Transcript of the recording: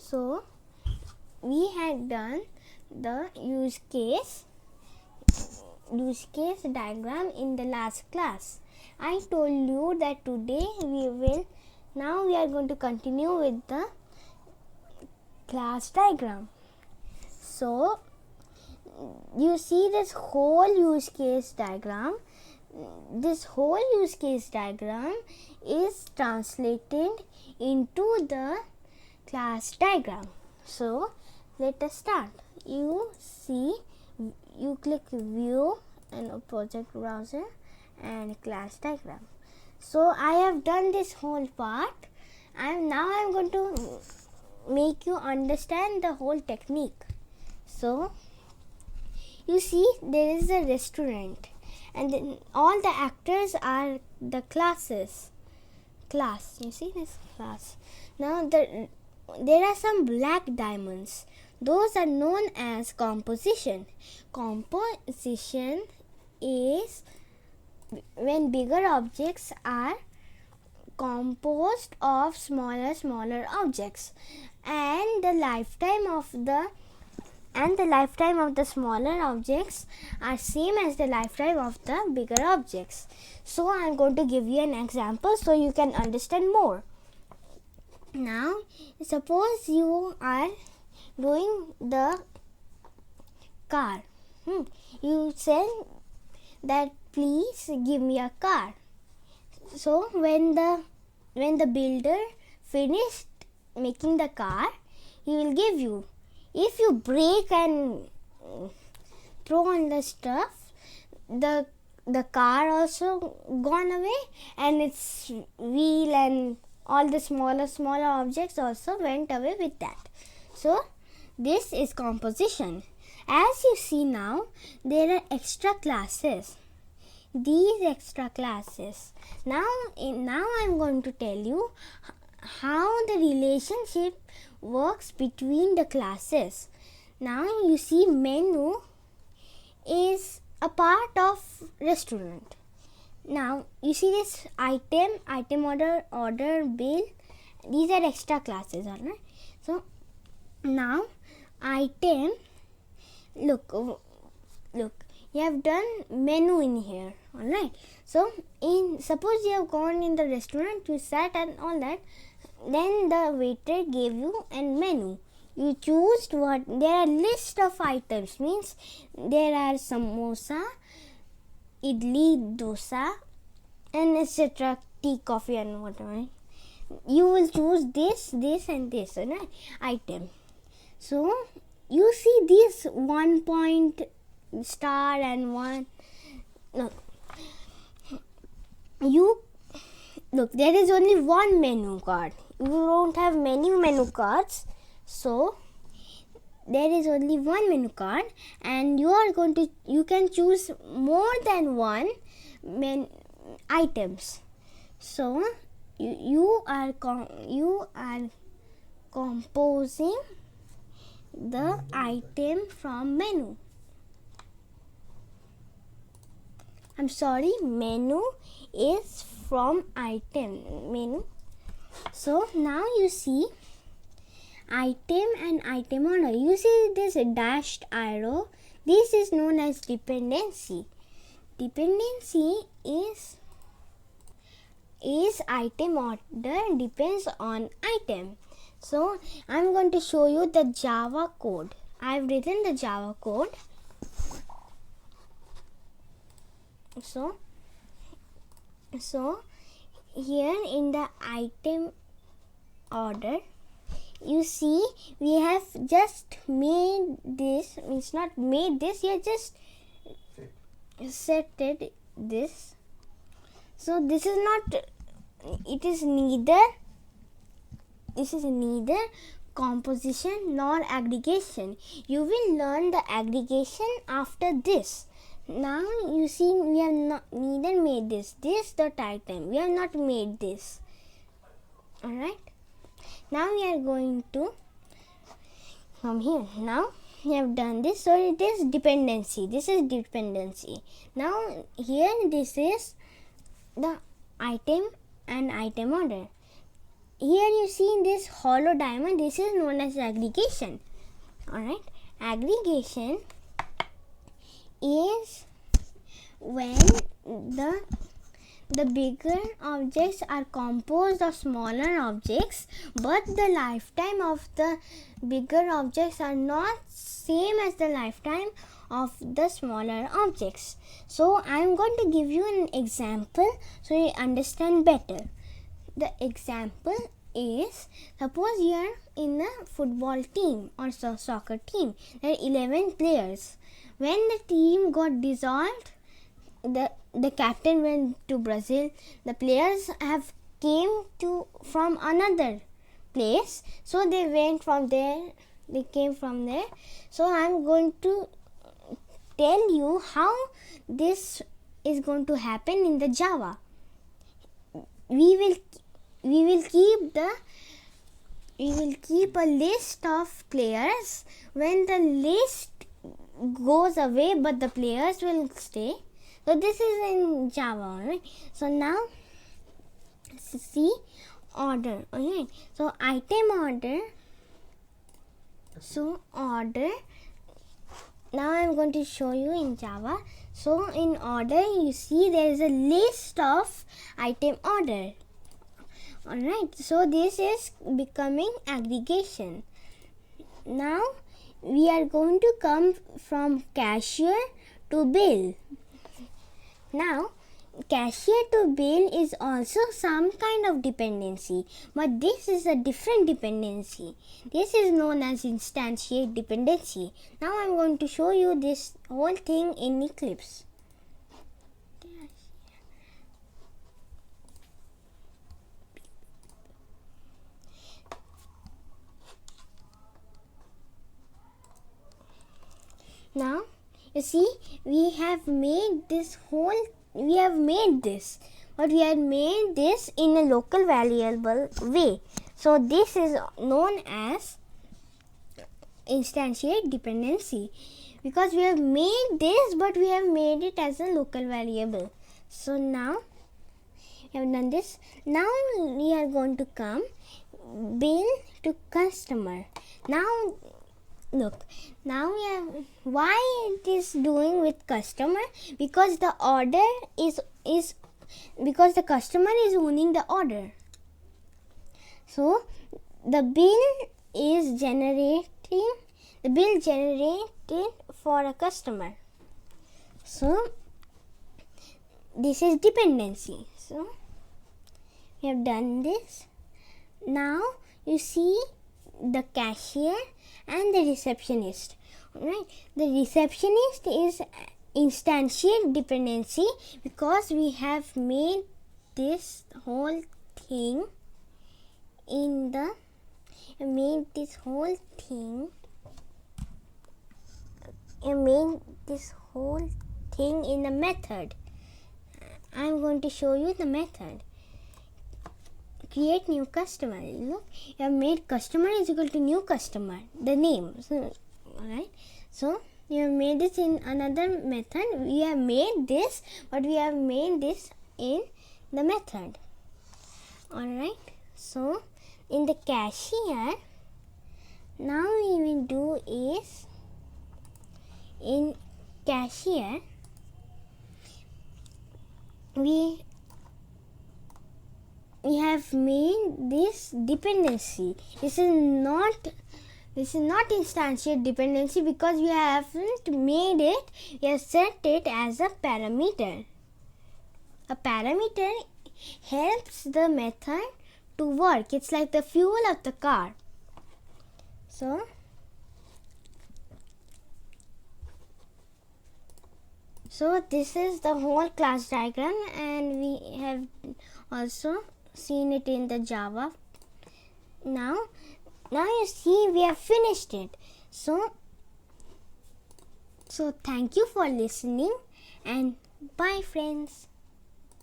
So we had done the use case diagram in the last class. I told you that today we are going to continue with the class diagram. So you see this whole use case diagram. This whole use case diagram is translated into the class diagram. So let us start. You click view and a project browser and class diagram. So I have done this whole part. I'm going to make you understand the whole technique. So you see there is a restaurant and then all the actors are the class. You see this class. Now there are some black diamonds. Those are known as composition. Composition is when bigger objects are composed of smaller objects, and the lifetime of the smaller objects are same as the lifetime of the bigger objects. So I am going to give you an example so you can understand more. Now suppose you are doing the car. You said that please give me a car. So when the builder finished making the car, he will give you. If you break and throw on the stuff, the car also gone away, and its wheel and all the smaller objects also went away with that. So this is composition. As you see now, there are extra classes. These extra classes. Now I'm going to tell you how the relationship works between the classes. Now you see menu is a part of restaurant. Now you see this item order, bill. These are extra classes, alright. So now item, look, you have done menu in here, alright. So suppose you have gone in the restaurant, you sat and all that, then the waiter gave you a menu. You choose what. There are list of items, means there are samosa, idli, dosa, and etc. tea, coffee and whatever. You will choose this and this, right? Item. So you see this 1 point star and one. Look, there is only one menu card. You don't have many menu cards, so there is only one menu card, and you can choose more than one items. So you are composing the item from menu. I'm sorry, menu is from item menu. So now you see item and item order. You see this dashed arrow. This is known as dependency. Dependency is item order depends on item. So I'm going to show you the Java code. I've written the Java code. So here in the item order, you see we have just made this, means not made this, you just set it this. So this is neither composition nor aggregation. You will learn the aggregation after this. Now you see we have neither made this dot item. We have not made this. Alright. Now we are going to come here. Now we have done this. So it is dependency. This is dependency. Now here this is the item and item order. here you see this hollow diamond. This is known as aggregation. Alright, aggregation is when the bigger objects are composed of smaller objects, but the lifetime of the bigger objects are not same as the lifetime of the smaller objects. So I am going to give you an example so you understand better. The example is, suppose you are in a football team or soccer team. There are 11 players. When the team got dissolved, the captain went to Brazil. The players have came from another place, so they went from there. They came from there. So I am going to tell you how this is going to happen in the Java. We will keep a list of players. When the list goes away, but the players will stay. So this is in Java, right? So now see order. Okay. So item order. So order. Now I am going to show you in Java. So in order, you see there is a list of item order. Alright. So this is becoming aggregation. Now we are going to come from cashier to bill. Now, cashier to bill is also some kind of dependency, but this is a different dependency. This is known as instantiate dependency. Now I am going to show you this whole thing in Eclipse. Now you see, we have made this, but we have made this in a local variable way. So this is known as instantiate dependency, because we have made this, but we have made it as a local variable. So now we have done this. Now we are going to come bill to customer. Now look, now we have, why it is doing with customer? Because the order is because the customer is owning the order. So the bill is generated for a customer. So this is dependency. So we have done this. Now you see the cashier and the receptionist. Right? The receptionist is instantiate dependency because we have made this whole thing in the method. I am going to show you the method. Create new customer. Look, you have made customer is equal to new customer, the name. So, alright. So you have made this in another method. We have made this, but we have made this in the method. Alright. So in the cashier, now we will do is, in cashier we have made this dependency. This is not instantiate dependency because we haven't made it. We have set it as a parameter. A parameter helps the method to work. It's like the fuel of the car. So this is the whole class diagram, and we have also seen it in the Java. Now you see we have finished it. So thank you for listening, and bye friends.